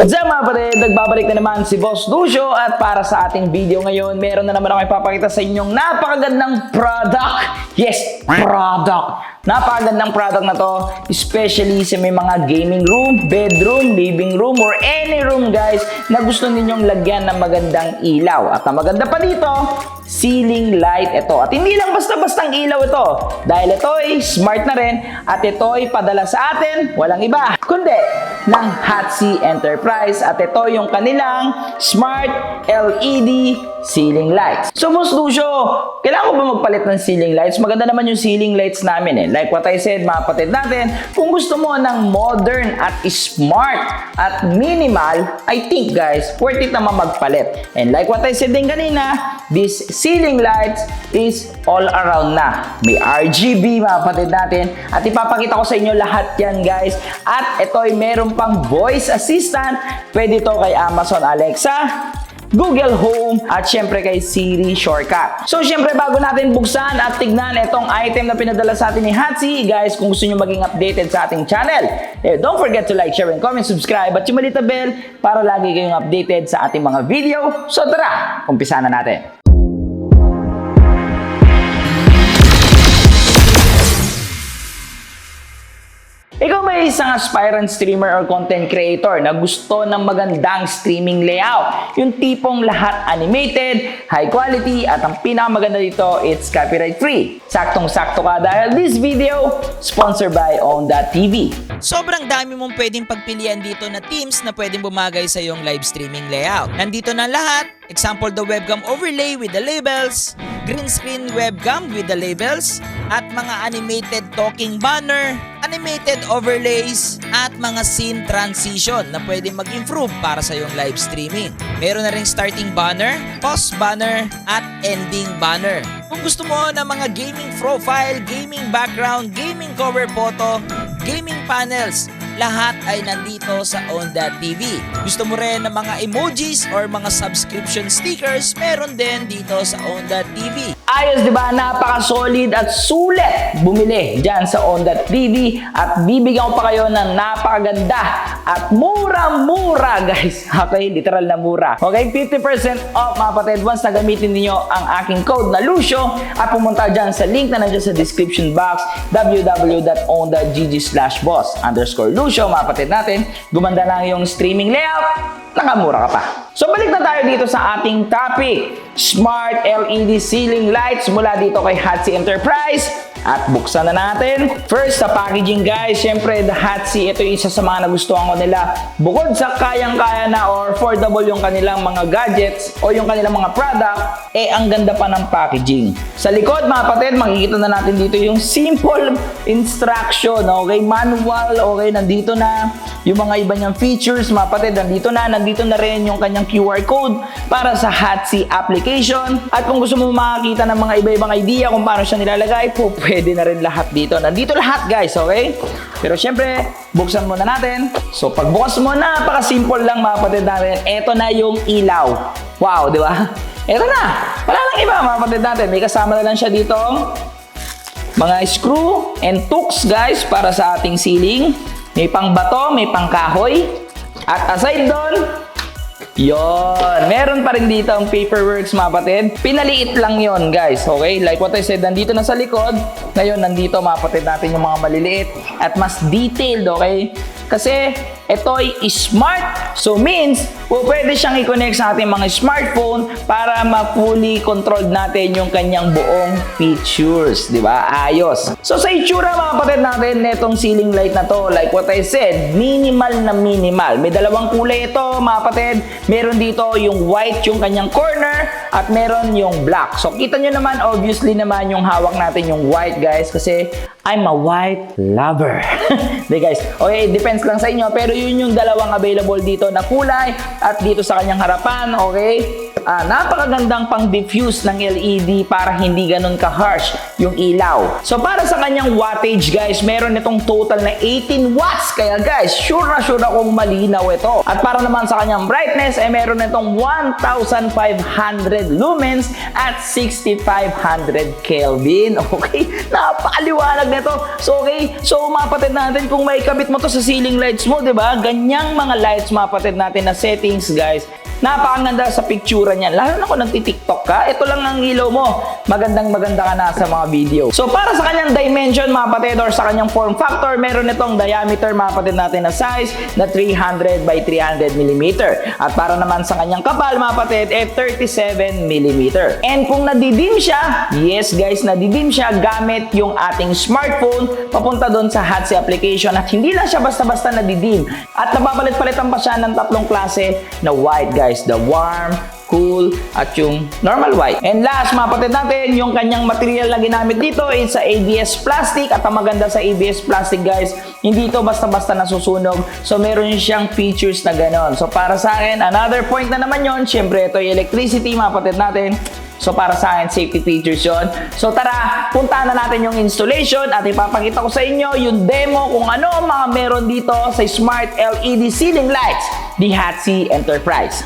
What's up mga kapatid? Nagbabalik na naman si Boss Lucio at para sa ating video ngayon, meron na naman ako ipapakita sa inyong napakagandang product. Yes, product! Napakagandang product na to, especially sa may mga gaming room, bedroom, living room, or any room guys na gusto ninyong lagyan ng magandang ilaw. At ang maganda pa dito, ceiling light ito. At hindi lang basta-bastang ilaw ito, dahil ito ay smart na rin at ito ay padala sa atin, walang iba, kundi ng Hatsi Enterprise at ito yung kanilang Smart LED Ceiling Lights. So Boss Lucio, kailangan ko ba magpalit ng ceiling lights? Maganda naman yung ceiling lights namin eh. Like what I said, mga kapatid natin, kung gusto mo ng modern at smart at minimal, I think guys, worth it naman magpalit. And like what I said din kanina, this ceiling lights is all around na. May RGB mga kapatid natin at ipapakita ko sa inyo lahat yan guys. At ito ay meron pang voice assistant. Pwede ito kay Amazon Alexa, Google Home, at syempre kay Siri Shortcut. So syempre bago natin buksan at tignan itong item na pinadala sa atin ni Hatsi, guys, kung gusto nyo maging updated sa ating channel, don't forget to like, share, and comment, subscribe, at yung malita bell para lagi kayong updated sa ating mga video. So tara, umpisa na natin. Ikaw may isang aspirant streamer or content creator na gusto ng magandang streaming layout. Yung tipong lahat animated, high quality, at ang pinakamaganda dito, it's copyright free. Saktong-sakto ka dahil this video sponsored by On.TV. Sobrang dami mong pwedeng pagpilian dito na themes na pwedeng bumagay sa iyong live streaming layout. Nandito na lahat. Example, the webcam overlay with the labels, green screen webcam with the labels, at mga animated talking banner, animated overlays, at mga scene transition na pwede mag-improve para sa iyong live streaming. Meron na ring starting banner, pause banner, at ending banner. Kung gusto mo ng mga gaming profile, gaming background, gaming cover photo, gaming panels, lahat ay nandito sa On.TV. Gusto mo rin ng mga emojis or mga subscription stickers, meron din dito sa On.TV. Ayos, di ba? Napaka-solid at sulit bumili dyan sa On.TV at bibigyan ko pa kayo ng napakaganda at mura-mura guys. Okay, literal na mura. Okay, 50% off mga kapatid once na gamitin niyo ang aking code na Lucio at pumunta dyan sa link na nandiyan sa description box, www.on.gg/boss_Lucio. Mga kapatid natin, gumanda lang yung streaming layout, nakamura ka pa. So balik na tayo dito sa ating topic, Smart LED Ceiling Lights mula dito kay Hatsi Enterprise. At buksan na natin. First, sa packaging guys, syempre the Hatsi, ito yung isa sa mga nagustuhan ko nila. Bukod sa kayang-kaya na or affordable yung kanilang mga gadgets o yung kanilang mga product, ang ganda pa ng packaging. Sa likod mga kapatid, makikita na natin dito yung simple instruction, okay, manual, okay, nandito na yung mga iba niyang features mga kapatid, nandito na rin yung kanyang QR code para sa Hatsi application. At kung gusto mo makakita ng mga iba-ibang idea kung paano siya nilalagay, pwede na rin lahat dito. Nandito lahat guys, okay? Pero syempre, buksan muna natin. So pagbukas mo, napaka-simple lang mga kapatid natin. Ito na yung ilaw. Wow, di ba? Ito na. Wala lang iba mga kapatid natin. May kasama na lang siya dito mga screw and hooks guys para sa ating ceiling. May pang bato, may pang kahoy. At aside doon, yon, meron pa rin dito ang paperworks mga kapatid. Pinaliit lang yon guys, okay? Like what I said, nandito na sa likod. Ngayon, nandito mga kapatid natin yung mga maliliit at mas detailed, okay? Kasi ito ay smart. So means, pwede siyang i-connect sa ating mga smartphone para ma-fully controlled natin yung kanyang buong features, di ba? Ayos. So sa itsura mga kapatid natin, netong ceiling light na to, like what I said, minimal na minimal. May dalawang kulay ito mga kapatid. Meron dito yung white, yung kanyang corner, at meron yung black. So kita nyo naman, obviously naman yung hawak natin yung white guys, kasi I'm a white lover. Di guys, okay, depends lang sa inyo, pero yun yung dalawang available dito na kulay at dito sa kanyang harapan, okay? Napakagandang pang-diffuse ng LED para hindi ganun ka-harsh yung ilaw. So para sa kanyang wattage guys, meron itong total na 18 watts. Kaya guys, sure na sure akong malinaw ito. At para naman sa kanyang brightness, meron itong 1,500 100 lumens at 6500 Kelvin. Okay? Napakaliwanag nito. So, okay. So, mga kapatid natin, kung may kabit mo to sa ceiling lights mo, di ba? Ganyang mga lights, mga kapatid natin, na settings, guys. Napakaganda sa picture niyan. Lalo na kung nagti-TikTok ka, ito lang ang ilaw mo. Magandang-maganda ka na sa mga video. So, para sa kanyang dimension, mga kapatid, or sa kanyang form factor, meron itong diameter, mga kapatid natin, na size na 300 by 300 mm. At para naman sa kanyang kapal, mga kapatid, 37 mm. And kung nadidim siya, yes guys, nadidim siya gamit yung ating smartphone papunta doon sa HOTC application. At hindi lang siya basta-basta nadidim. At nababalit-palitan pa siya ng tatlong klase na white, guys. The warm, cool, at yung normal white. And last, mga kapatid natin, yung kanyang material na ginamit dito is sa ABS plastic. At ang maganda sa ABS plastic, guys, hindi ito basta-basta nasusunog. So, meron siyang features na ganon. So, para sa akin, another point na naman yon, syempre, ito yung electricity, mga kapatid natin. So, para sa akin, safety features yon. So, tara, punta na natin yung installation at ipapakita ko sa inyo yung demo kung ano ang mga meron dito sa Smart LED Ceiling Lights, the HOTC Enterprise.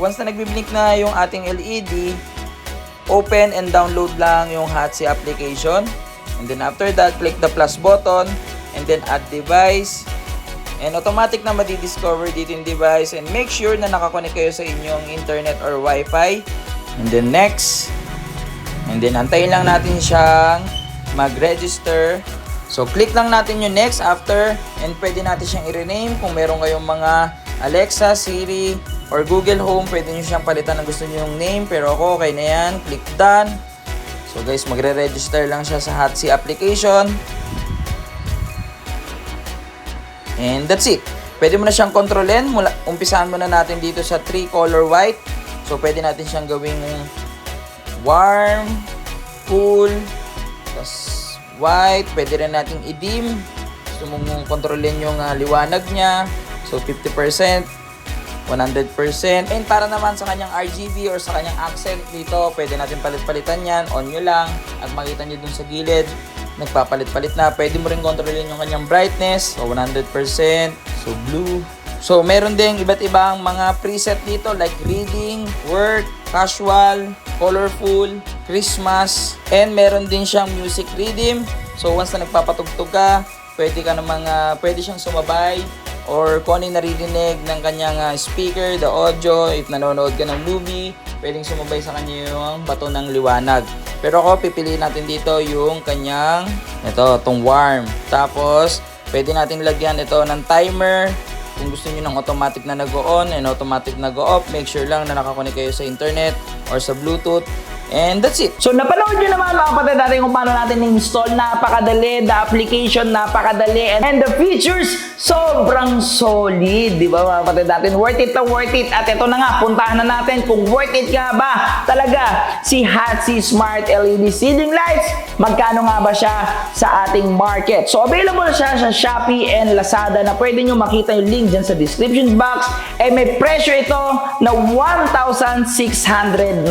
Once na nagbiblink na yung ating LED, open and download lang yung HOTC application. And then after that, click the plus button and then add device. And automatic na madi-discover dito yung device. And make sure na nakakonect kayo sa inyong internet or wifi. And then next. And then antayin lang natin siyang mag-register. So click lang natin yung next after. And pwede natin siyang i-rename kung meron kayong mga Alexa, Siri, or Google Home, pwede nyo siyang palitan ng gusto nyo yung name. Pero ako, okay na yan. Click done. So guys, magre-register lang siya sa HOTC application. And that's it. Pwede mo na siyang kontrolin. Umpisahan mo na natin dito sa 3-color white. So pwede natin siyang gawing warm, cool, tas white. Pwede rin natin i-dim. Gusto mong kontrolin yung liwanag niya. So 50%. 100%. And para naman sa kanyang RGB or sa kanyang accent dito, pwede natin palit-palitan yan. On nyo lang. At makita nyo dun sa gilid, nagpapalit-palit na. Pwede mo rin kontrolin yung kanyang brightness. So 100%. So blue. So meron ding iba't ibang mga preset dito like reading, work, casual, colorful, Christmas. And meron din siyang music rhythm. So once na nagpapatugtog ka, pwede siyang sumabay. Or kung ano yung naririnig ng kanyang speaker, the audio, if nanonood ka ng movie, pwedeng sumabay sa kanya yung bato ng liwanag. Pero ako, pipiliin natin dito yung kanyang, itong warm. Tapos, pwede natin lagyan ito ng timer. Kung gusto nyo ng automatic na nag-on and automatic na nag-off, make sure lang na nakakonek kayo sa internet or sa Bluetooth. And that's it. So napanood nyo naman mga kapatid natin kung paano natin install. Napakadali, the application napakadali, and the features sobrang solid. Di ba mga kapatid natin? Worth it na worth it. At ito na nga, puntahan na natin kung worth it nga ba talaga si Hatsi Smart LED Ceiling Lights. Magkano nga ba siya sa ating market? So available siya sa Shopee and Lazada na pwede nyo makita yung link dyan sa description box. Eh may presyo ito na 1,699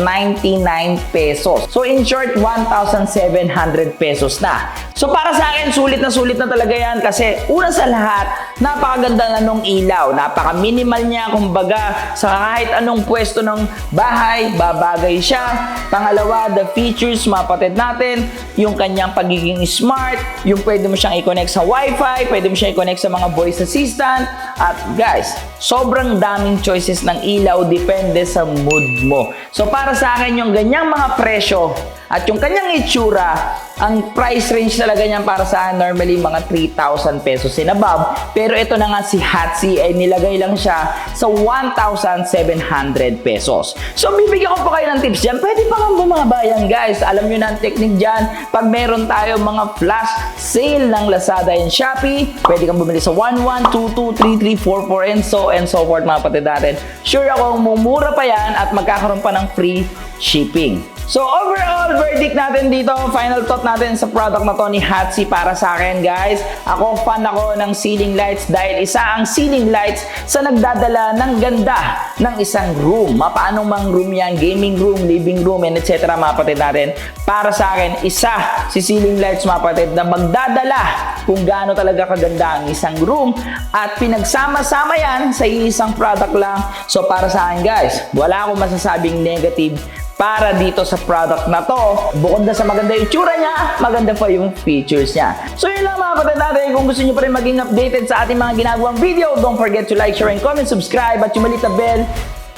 pesos. So in short, 1,700 pesos na. So para sa akin, sulit na talaga yan kasi una sa lahat, napakaganda na nung ilaw. Napaka-minimal niya, kumbaga sa kahit anong pwesto ng bahay, babagay siya. Pangalawa, the features, mapatid natin, yung kanyang pagiging smart, yung pwede mo siyang i-connect sa Wi-Fi, pwede mo siyang i-connect sa mga voice assistant. At guys, sobrang daming choices ng ilaw, depende sa mood mo. So para sa akin, yung ganyang mga presyo at yung kanyang itsura, ang price range talaga niyan para sa akin normally mga 3,000 pesos and above. Pero ito na nga si Hatsi ay nilagay lang siya sa 1,700 pesos. So bibigyan ko pa kayo ng tips dyan. Pwede pa nga bumaba yan guys. Alam nyo na ang technique dyan. Pag meron tayo mga flash sale ng Lazada and Shopee, pwede kang bumili sa 1,1, 2,2, 3,3, 4,4 and so forth mga kapatid natin. Sure ako mumura pa yan at magkakaroon pa ng free shipping. So overall, verdict natin dito, final thought natin sa product na to ni Hatsi para sa akin guys. Fan ako ng ceiling lights dahil isa ang ceiling lights sa nagdadala ng ganda ng isang room. Mapaanong mang room yan, gaming room, living room, and etc. mga kapatid natin. Para sa akin, isa si ceiling lights mga kapatid na magdadala kung gaano talaga kaganda ang isang room at pinagsama-sama yan sa isang product lang. So para sa akin guys, wala akong masasabing negative para dito sa product na to. Bukod na sa maganda yung itsura niya, maganda pa yung features niya. So yun lang mga kapatid natin. Kung gusto nyo pa rin maging updated sa ating mga ginagawang video, don't forget to like, share, and comment, subscribe, at yung maliit na bell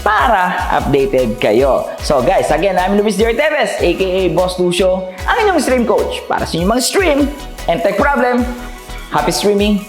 para updated kayo. So guys, again, I'm Luis D. Orteves, aka Boss Lucio, ang inyong stream coach para sa inyong mga stream and tech problem. Happy streaming!